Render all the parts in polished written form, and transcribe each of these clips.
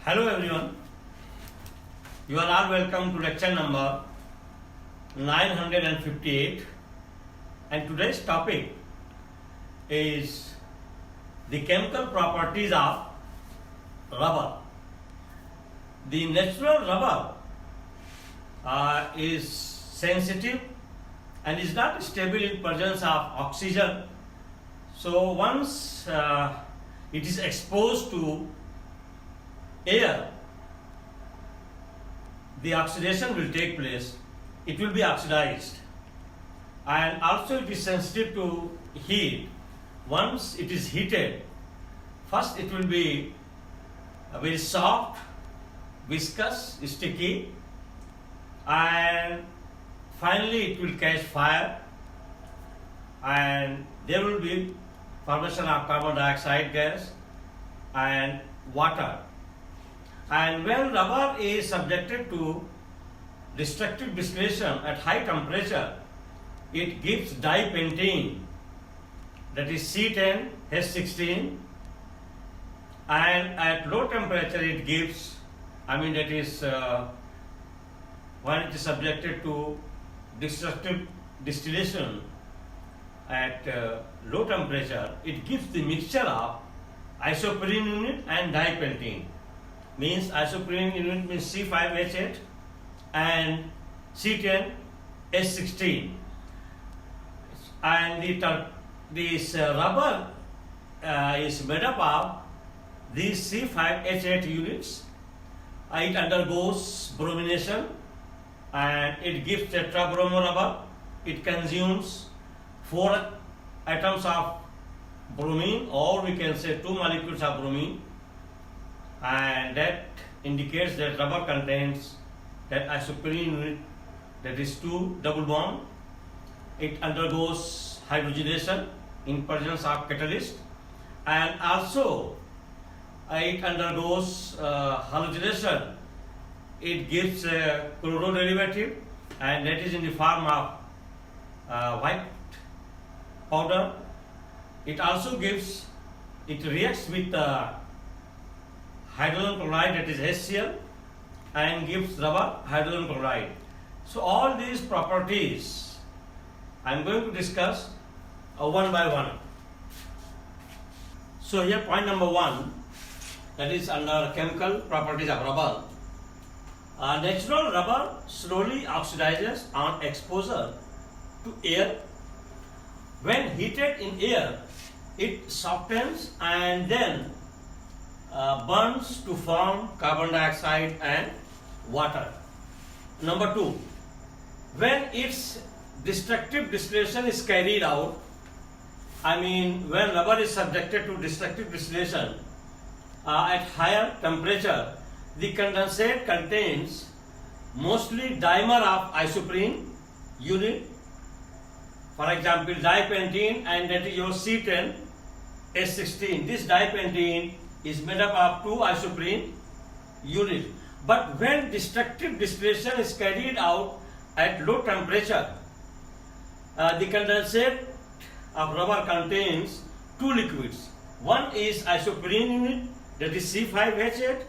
Hello everyone, you are all welcome to lecture number 958, and today's topic is the chemical properties of rubber. The natural rubber is sensitive and is not stable in presence of oxygen. So once it is exposed to air, the oxidation will take place. It will be oxidized, and also it is sensitive to heat. Once it is heated, first it will be very soft, viscous, sticky, and finally it will catch fire, and there will be formation of carbon dioxide gas and water. And when rubber is subjected to destructive distillation at high temperature, it gives dipentene, that is C10 H16, and at low temperature it gives, when it is subjected to destructive distillation at low temperature, it gives the mixture of isoprene unit and dipentene. Means isoprene unit means C5H8 and C10 H16, and this rubber is made up of these C5H8 units. It undergoes bromination and it gives tetrabromo rubber. It consumes 4 atoms of bromine, or we can say 2 molecules of bromine, and that indicates that rubber contains that isoprene unit, that is 2 double bond. It undergoes hydrogenation in presence of catalyst, and also it undergoes halogenation. It gives a chloro derivative, and that is in the form of white powder. It also reacts with hydrogen chloride, that is HCl, and gives rubber hydrogen chloride. So all these properties I am going to discuss one by one. So here point number 1, that is under chemical properties of rubber. Natural rubber slowly oxidizes on exposure to air. When heated in air, it softens and then burns to form carbon dioxide and water. Number 2, when its destructive distillation is carried out, when rubber is subjected to destructive distillation at higher temperature, the condensate contains mostly dimer of isoprene unit, for example dipentene, and that is your C10 H16. This dipentene is made up of 2 isoprene units. But when destructive distillation is carried out at low temperature, the condensate of rubber contains 2 liquids. One is isoprene unit, that is C5H8,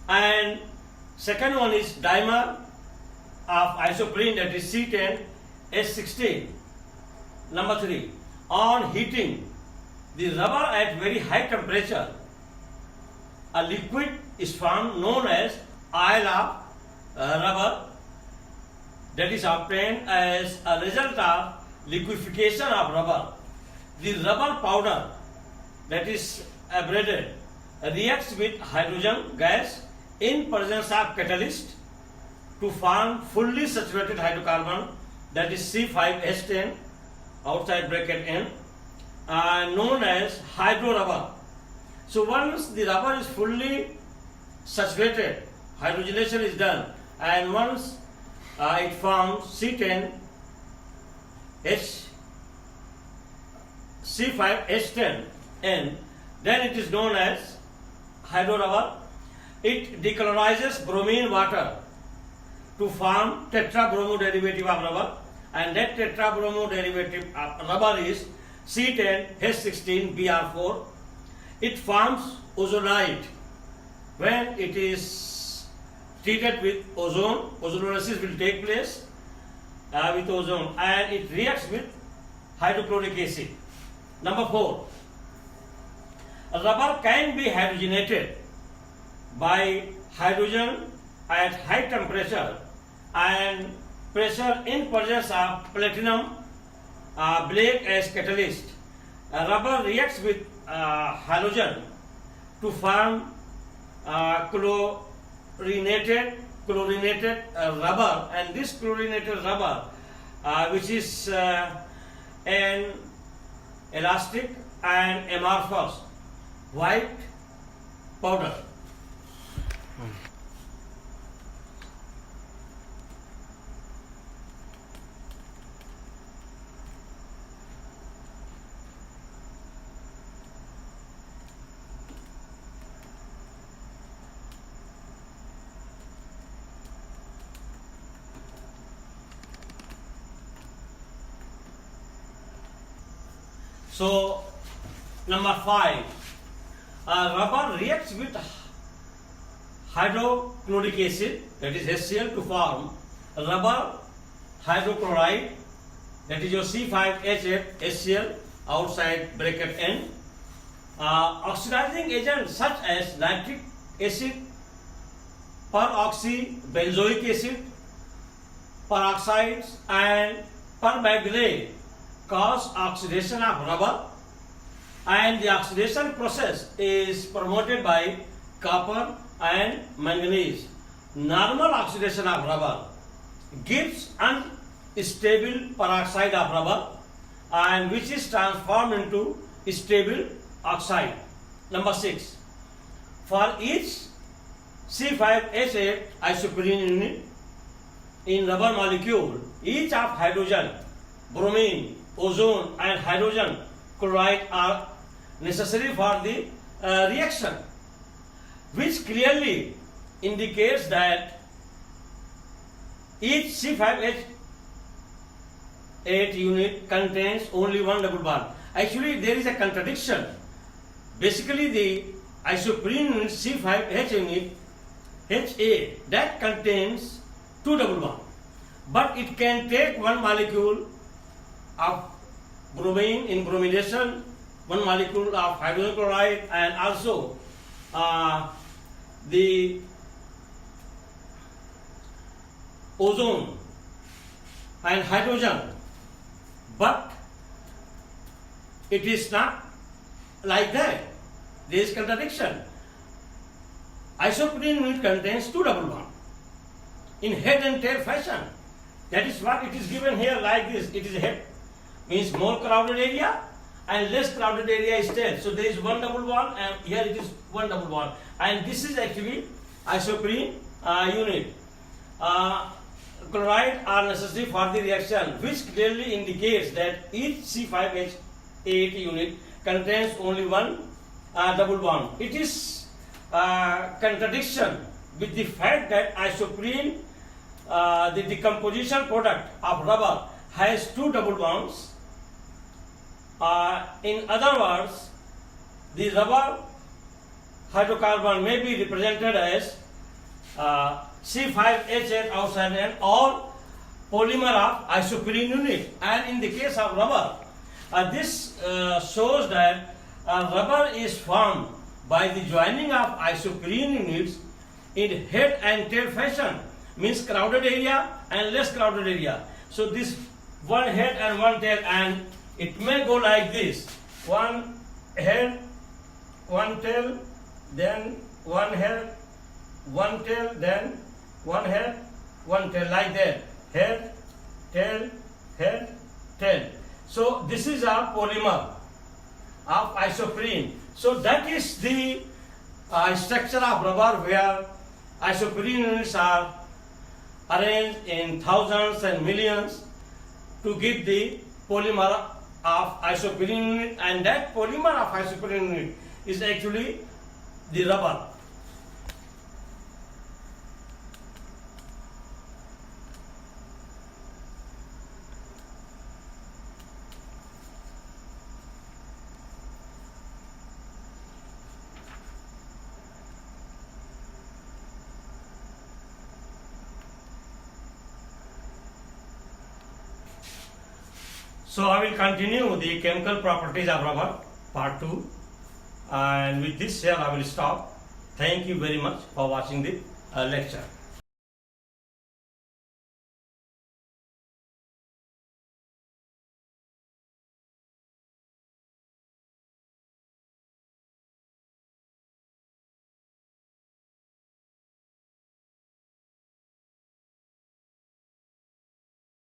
and second one is dimer of isoprene, that is C10 H16. Number 3, on heating the rubber at very high temperature, a liquid is formed known as oil of rubber, that is obtained as a result of liquefaction of rubber. The rubber powder, that is abraded, reacts with hydrogen gas in presence of catalyst to form fully saturated hydrocarbon, that is C5H10 outside bracket N, known as hydro rubber. So once the rubber is fully saturated, hydrogenation is done, and once it forms C5H10N, then it is known as hydro rubber. It decolorizes bromine water to form tetrabromo derivative of rubber, and that tetrabromo derivative of rubber is C10 H16 Br4. It forms ozonide when it is treated with ozone, ozonolysis will take place with ozone, and it reacts with hydrochloric acid. Number 4, rubber can be hydrogenated by hydrogen at high temperature and pressure in presence of platinum black as catalyst. Rubber reacts with halogen to form chlorinated rubber, and this chlorinated rubber which is an elastic and amorphous white powder. So, number 5, rubber reacts with hydrochloric acid, that is HCl, to form rubber hydrochloride, that is your C5H16 outside bracket N. Oxidizing agents such as nitric acid, peroxybenzoic acid, peroxides, and permanganate cause oxidation of rubber, and the oxidation process is promoted by copper and manganese. Normal oxidation of rubber gives unstable peroxide of rubber, and which is transformed into stable oxide. Number 6, for each C5H8 isoprene unit in rubber molecule, each of hydrogen, bromine, ozone and hydrogen chloride are necessary for the reaction, which clearly indicates that each C5H8 unit contains only one double bond. Actually, there is a contradiction. Basically, the isoprene unit C5H unit HA that contains two double bonds, but it can take one molecule of bromine in bromidation, one molecule of hydrogen chloride, and also the ozone and hydrogen, but it is not like that. There is contradiction. Isoprene unit contains two double bonds in head and tail fashion. That is what it is given here like this. It is head, means more crowded area, and less crowded area is tail. So there is one double bond, and here it is one double bond, and this is actually isoprene unit. Chloride are necessary for the reaction, which clearly indicates that each C5H8 unit contains only one double bond. It is contradiction with the fact that isoprene, the decomposition product of rubber, has two double bonds. In other words, the rubber hydrocarbon may be represented as C5H8 outside N or polymer of isoprene unit. And in the case of rubber, this shows that rubber is formed by the joining of isoprene units in head and tail fashion, means crowded area and less crowded area. So this one head and one tail, and it may go like this: one head, one tail, then one head, one tail, then one head, one tail, like that. Head, tail, tail. So this is a polymer of isoprene. So that is the structure of rubber, where isoprene units are arranged in thousands and millions to give the polymer of isoprene unit, and that polymer of isoprene unit is actually the rubber. So I will continue the chemical properties of rubber part 2, and with this here I will stop. Thank you very much for watching the lecture.